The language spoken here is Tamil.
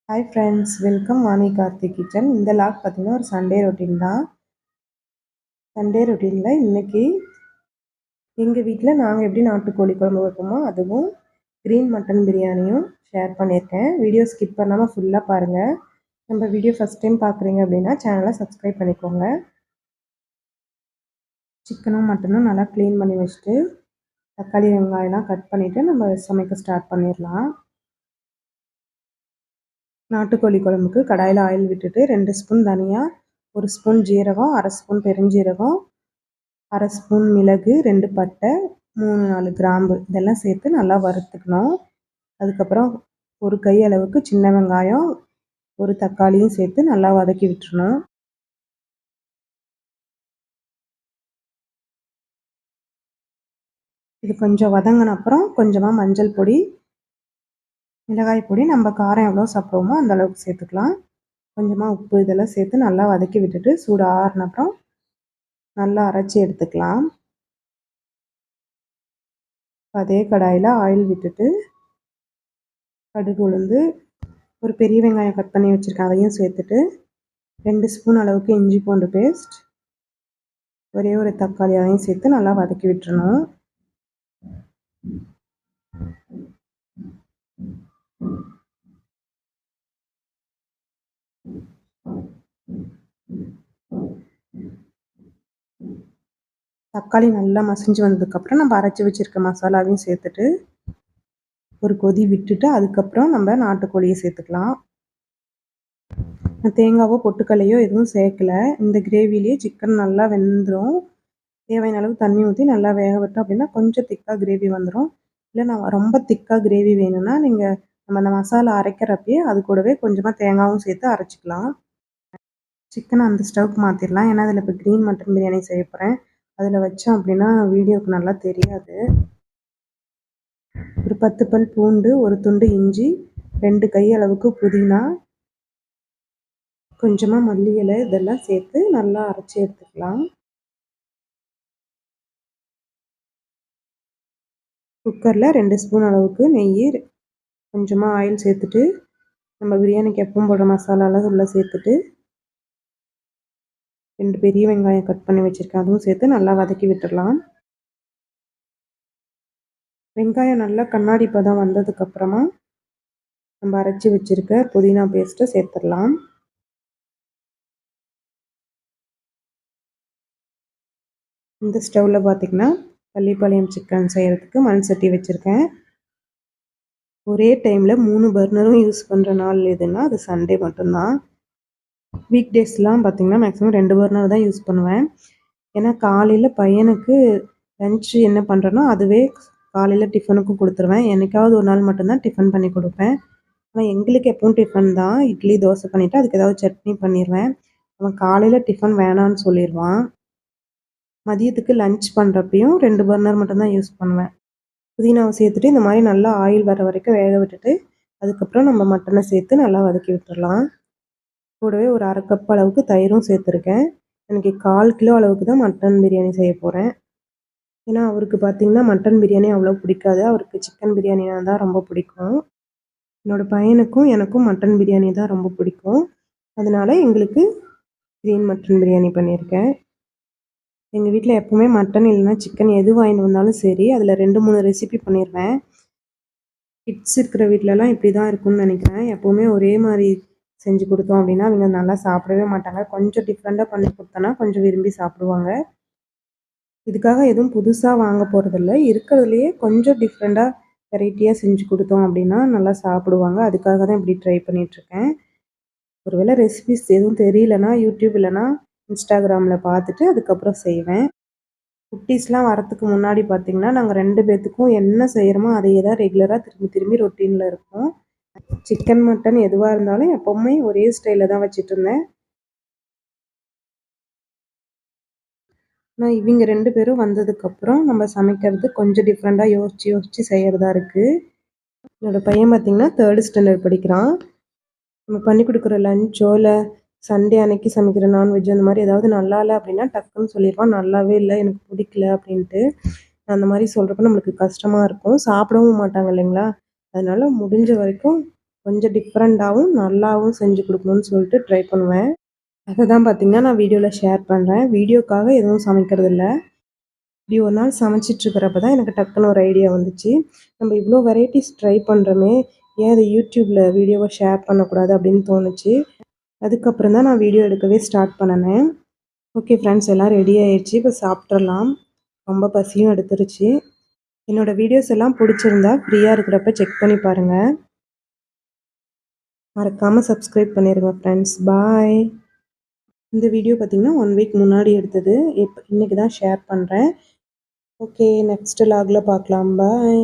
Hi friends, welcome Vani Karthik kitchen. இந்த லாக் பார்த்தீங்கன்னா ஒரு சண்டே ரொட்டீன் தான். சண்டே ரொட்டீனில் இன்றைக்கி எங்கள் வீட்டில் நாங்கள் எப்படி நாட்டுக்கோழி குழம்பு வைப்போமோ அதுவும் க்ரீன் மட்டன் பிரியாணியும் ஷேர் பண்ணியிருக்கேன். வீடியோ ஸ்கிப் பண்ணாமல் ஃபுல்லாக பாருங்கள். நம்ம வீடியோ ஃபஸ்ட் டைம் பார்க்குறீங்க அப்படின்னா சேனலை சப்ஸ்கிரைப் பண்ணிக்கோங்க. சிக்கனும் மட்டனும் நல்லா க்ளீன் பண்ணி வச்சுட்டு தக்காளி வெங்காயம்லாம் கட் பண்ணிவிட்டு நம்ம சமைக்க ஸ்டார்ட் பண்ணிடலாம். நாட்டுக்கோழி குழம்புக்கு கடாயில் ஆயில் விட்டுட்டு 2 ஸ்பூன் தனியா, 1 ஸ்பூன் ஜீரகம், 1/2 ஸ்பூன் பெருஞ்சீரகம், 1/2 ஸ்பூன் மிளகு, 2 பட்டை, 3, 4 கிராம்பு இதெல்லாம் சேர்த்து நல்லா வறுத்துக்கணும். அதுக்கப்புறம் ஒரு கை அளவுக்கு சின்ன வெங்காயம், ஒரு தக்காளியும் சேர்த்து நல்லா வதக்கி விட்டுறணும். இது கொஞ்சம் வதங்கின அப்புறம் கொஞ்சமாக மஞ்சள் பொடி, மிளகாய் பொடி, நம்ம காரம் எவ்வளோ சாப்பிடுவோமோ அந்த அளவுக்கு சேர்த்துக்கலாம். கொஞ்சமாக உப்பு இதெல்லாம் சேர்த்து நல்லா வதக்கி விட்டுட்டு சூடு ஆறின அப்புறம் நல்லா அரைச்சி எடுத்துக்கலாம். அதே கடாயில் ஆயில் விட்டுட்டு கடுகு உளுந்து, ஒரு பெரிய வெங்காயம் கட் பண்ணி வச்சுருக்கேன் அதையும் சேர்த்துட்டு 2 ஸ்பூன் அளவுக்கு இஞ்சி பூண்டு பேஸ்ட், ஒரே ஒரு தக்காளி அதையும் சேர்த்து நல்லா வதக்கி விட்டுறணும். தக்காளி நல்லா மசிஞ்சு வந்ததுக்கப்புறம் நம்ம அரைச்சி வச்சுருக்க மசாலாவையும் சேர்த்துட்டு ஒரு கொதி விட்டுட்டு அதுக்கப்புறம் நம்ம நாட்டுக்கோழியை சேர்த்துக்கலாம். தேங்காவோ பொட்டுக்கல்லையோ எதுவும் சேர்க்கலை. இந்த கிரேவிலேயே சிக்கன் நல்லா வெந்துடும். தேவையான அளவு தண்ணி ஊற்றி நல்லா வேக விட்டோம் அப்படின்னா கொஞ்சம் திக்காக கிரேவி வந்துடும். இல்லை நான் ரொம்ப திக்காக கிரேவி வேணும்னா நீங்கள் நம்ம அந்த மசாலா அரைக்கிறப்பயே அது கூடவே கொஞ்சமாக தேங்காயும் சேர்த்து அரைச்சிக்கலாம். சிக்கனை அந்த ஸ்டவ்க்கு மாற்றிடலாம். ஏன்னா அதில் இப்போ க்ரீன் மட்டன் பிரியாணி செய்ய போகிறேன். அதில் வச்சோம் அப்படின்னா வீடியோவுக்கு நல்லா தெரியாது. ஒரு 10 பல் பூண்டு, ஒரு துண்டு இஞ்சி, 2 கை அளவுக்கு புதினா, கொஞ்சமாக மல்லி இலை இதெல்லாம் சேர்த்து நல்லா அரைச்சி எடுத்துக்கலாம். குக்கரில் 2 ஸ்பூன் அளவுக்கு நெய், கொஞ்சமாக ஆயில் சேர்த்துட்டு நம்ம பிரியாணிக்கு எப்பவும் போடுற மசாலாலாம் உள்ளே சேர்த்துட்டு 2 பெரிய வெங்காயம் கட் பண்ணி வச்சுருக்கேன் அதுவும் சேர்த்து நல்லா வதக்கி விட்டுடலாம். வெங்காயம் நல்லா கண்ணாடி பதம் வந்ததுக்கப்புறமா நம்ம அரைச்சி வச்சுருக்க புதினா பேஸ்ட்டை சேர்த்துடலாம். இந்த ஸ்டவ்வில் பார்த்திங்கன்னா பள்ளிப்பாளையம் சிக்கன் செய்கிறதுக்கு மண் சட்டி வச்சுருக்கேன். ஒரே டைமில் 3 பர்னரும் யூஸ் பண்ணுற நாள் எதுன்னா அது சண்டே மட்டும்தான். வீக் டேஸ்லாம் பார்த்திங்கன்னா மேக்ஸிமம் 2 பர்னர் தான் யூஸ் பண்ணுவேன். ஏன்னா காலையில் பையனுக்கு லன்ச்சு என்ன பண்ணுறேனோ அதுவே காலையில் டிஃபனுக்கும் கொடுத்துருவேன். என்னைக்காவது ஒரு நாள் மட்டும்தான் டிஃபன் பண்ணி கொடுப்பேன். ஆனால் எங்களுக்கு எப்பவும் டிஃபன் தான். இட்லி தோசை பண்ணிவிட்டு அதுக்கு ஏதாவது சட்னி பண்ணிடுவேன். அவன் காலையில் டிஃபன் வேணான்னு சொல்லிடுவான். மதியத்துக்கு லன்ச் பண்ணுறப்பையும் 2 பர்னர் மட்டும்தான் யூஸ் பண்ணுவேன். புதினாவை சேர்த்துட்டு இந்த மாதிரி நல்லா ஆயில் வர வரைக்கும் வேக விட்டுட்டு அதுக்கப்புறம் நம்ம மட்டனை சேர்த்து நல்லா வதக்கி விட்டுடலாம். கூடவே ஒரு 1/2 கப் அளவுக்கு தயிரும் சேர்த்துருக்கேன். எனக்கு 1/4 கிலோ அளவுக்கு தான் மட்டன் பிரியாணி செய்ய போகிறேன். ஏன்னா அவருக்கு பார்த்திங்கன்னா மட்டன் பிரியாணி அவ்வளோ பிடிக்காது. அவருக்கு சிக்கன் பிரியாணினா தான் ரொம்ப பிடிக்கும். என்னோடய பையனுக்கும் எனக்கும் மட்டன் பிரியாணி தான் ரொம்ப பிடிக்கும். அதனால எங்களுக்கு க்ரீன் மட்டன் பிரியாணி பண்ணியிருக்கேன். எங்கள் வீட்டில் எப்போவுமே மட்டன் இல்லைன்னா சிக்கன் எது வாங்கிட்டு வந்தாலும் சரி அதில் 2, 3 ரெசிபி பண்ணிடுவேன். கிட்ஸ் இருக்கிற வீட்டிலலாம் இப்படி தான் இருக்கும்னு நினைக்கிறேன். எப்போவுமே ஒரே மாதிரி செஞ்சு கொடுத்தோம் அப்படின்னா அவங்க நல்லா சாப்பிடவே மாட்டாங்க. கொஞ்சம் டிஃப்ரெண்ட்டாக பண்ணி கொடுத்தோன்னா கொஞ்சம் விரும்பி சாப்பிடுவாங்க. இதுக்காக எதுவும் புதுசாக வாங்க போகிறதில்ல. இருக்கிறதுலையே கொஞ்சம் டிஃப்ரெண்ட்டாக வெரைட்டியாக செஞ்சு கொடுத்தோம் அப்படின்னா நல்லா சாப்பிடுவாங்க. அதுக்காக தான் இப்படி ட்ரை பண்ணிகிட்ருக்கேன். ஒருவேளை ரெசிபிஸ் எதுவும் தெரியலனா யூடியூப் இல்லைனா இன்ஸ்டாகிராமில் பார்த்துட்டு அதுக்கப்புறம் செய்வேன். குட்டீஸ்லாம் வரத்துக்கு முன்னாடி பார்த்திங்கன்னா நாங்கள் 2 பேர்த்துக்கும் என்ன செய்கிறோமோ அதையே தான் ரெகுலராக திரும்பி திரும்பி ரொட்டீனில் இருக்கும். சிக்கன் மட்டன் எதுவாக இருந்தாலும் எப்போவுமே ஒரே ஸ்டைலில் தான் வச்சிட்ருந்தேன். ஆனால் இவங்க 2 பேரும் வந்ததுக்கப்புறம் நம்ம சமைக்கிறது கொஞ்சம் டிஃப்ரெண்ட்டாக யோசித்து செய்கிறதா இருக்குது. என்னோடய பையன் பார்த்திங்கன்னா 3rd ஸ்டாண்டர்ட் படிக்கிறான். நம்ம பண்ணி கொடுக்குற லஞ்சோ இல்லை சண்டே அன்னைக்கு சமைக்கிற நான்வெஜ் அந்த மாதிரி ஏதாவது நல்லா இல்லை அப்படின்னா டக்குன்னு சொல்லிடுவான், நல்லாவே இல்லை எனக்கு பிடிக்கல அப்படின்ட்டு. அந்த மாதிரி சொல்கிறப்ப நம்மளுக்கு கஷ்டமாக இருக்கும். சாப்பிடவும் மாட்டாங்க இல்லைங்களா? அதனால் முடிஞ்ச வரைக்கும் கொஞ்சம் டிஃப்ரெண்ட்டாகவும் நல்லாவும் செஞ்சு கொடுக்கணும்னு சொல்லிட்டு ட்ரை பண்ணுவேன். அதை தான் பார்த்தீங்கன்னா நான் வீடியோவில் ஷேர் பண்ணுறேன். வீடியோக்காக எதுவும் சமைக்கிறது இல்லை. இப்படி ஒரு நாள் சமைச்சிட்ருக்கிறப்ப தான் எனக்கு டக்குன்னு ஒரு ஐடியா வந்துச்சு. நம்ம இவ்வளோ வெரைட்டிஸ் ட்ரை பண்ணுறோமே, ஏன் அதை யூடியூப்பில் வீடியோவை ஷேர் பண்ணக்கூடாது அப்படின்னு தோணுச்சு. அதுக்கப்புறம் தான் நான் வீடியோ எடுக்கவே ஸ்டார்ட் பண்ணினேன். ஓகே ஃப்ரெண்ட்ஸ், எல்லாம் ரெடி ஆயிடுச்சு. இப்போ சாப்பிட்றலாம். ரொம்ப பசியும் எடுத்துருச்சு. என்னோடய வீடியோஸ் எல்லாம் பிடிச்சிருந்தா ஃப்ரீயாக இருக்கிறப்ப செக் பண்ணி பாருங்கள். மறக்காமல் சப்ஸ்கிரைப் பண்ணிடுங்க ஃப்ரெண்ட்ஸ். பாய். இந்த வீடியோ பார்த்தீங்கன்னா 1 வீக் முன்னாடி எடுத்தது. இன்னைக்கு தான் ஷேர் பண்ணுறேன். ஓகே, நெக்ஸ்ட் வ்ளாகில் பார்க்கலாம். பாய்.